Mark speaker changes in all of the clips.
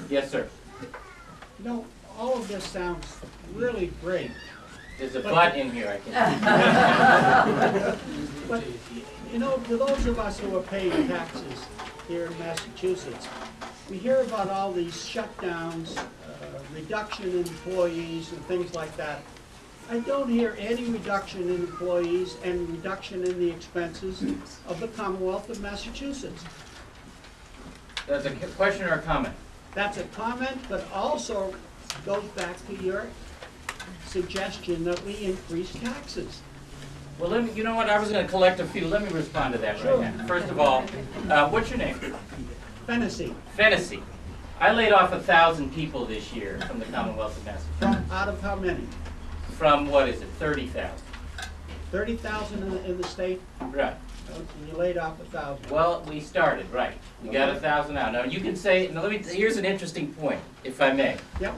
Speaker 1: Yes, sir.
Speaker 2: You know, all of this sounds really great.
Speaker 1: There's a butt in here, I can
Speaker 2: But, you know, to those of us who are paying taxes here in Massachusetts, we hear about all these shutdowns, reduction in employees and things like that. I don't hear any reduction in employees and reduction in the expenses of the Commonwealth of Massachusetts.
Speaker 1: That's a question or a comment?
Speaker 2: That's a comment, but also goes back to your suggestion that we increase taxes.
Speaker 1: Well, you know what? I was going to collect a few. Let me respond to that
Speaker 2: Sure.
Speaker 1: right now. First of all, what's your name?
Speaker 2: Fennessy,
Speaker 1: Fennessy. I laid off 1,000 people this year from the Commonwealth of Massachusetts.
Speaker 2: out of how many?
Speaker 1: From, what is it, 30,000.
Speaker 2: 30,000 in the state?
Speaker 1: Right.
Speaker 2: You laid off 1,000.
Speaker 1: Well, we started, right. We got 1,000 out. Now, you can say, now here's an interesting point, if I may.
Speaker 2: Yep.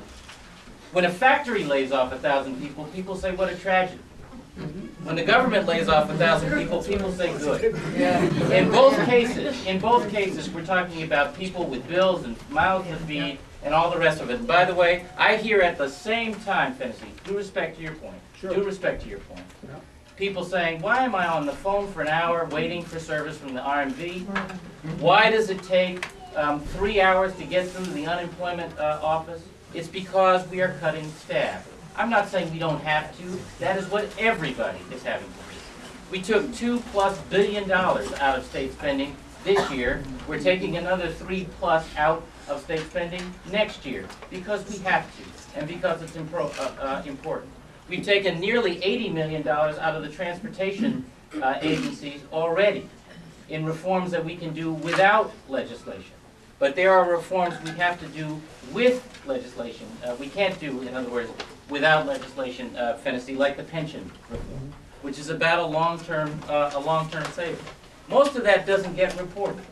Speaker 1: When a factory lays off 1,000 people, people say, what a tragedy. When the government lays off 1,000 people, people say good. In both cases, we're talking about people with bills and mouths to feed and all the rest of it. And by the way, I hear at the same time, Fennessy, due respect to your point, due respect to your point, people saying, why am I on the phone for an hour waiting for service from the RMV? Why does it take 3 hours to get through the unemployment office? It's because we are cutting staff. I'm not saying we don't have to. That is what everybody is having to do. We took $2+ billion out of state spending this year. We're taking another $3+ out of state spending next year because we have to and because it's important. We've taken nearly $80 million out of the transportation agencies already in reforms that we can do without legislation. But there are reforms we have to do with legislation. We can't do, in other words, without legislation, Fennessy, like the pension reform, which is about a long-term saving. Most of that doesn't get reported.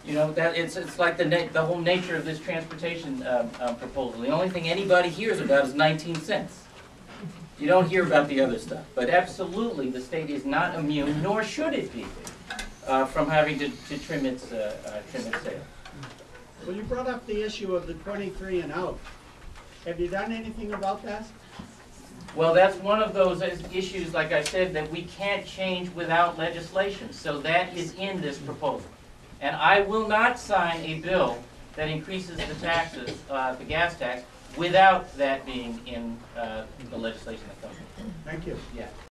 Speaker 1: You know, that it's like the whole nature of this transportation proposal. The only thing anybody hears about is 19 cents. You don't hear about the other stuff. But absolutely, the state is not immune, nor should it be, from having to trim its sales.
Speaker 2: Well, you brought up the issue of the 23 and out. Have you done anything about that?
Speaker 1: Well, that's one of those issues, like I said, that we can't change without legislation. So that is in this proposal. And I will not sign a bill that increases the taxes, the gas tax, without that being in the legislation that comes.
Speaker 2: Thank you.
Speaker 1: Yeah.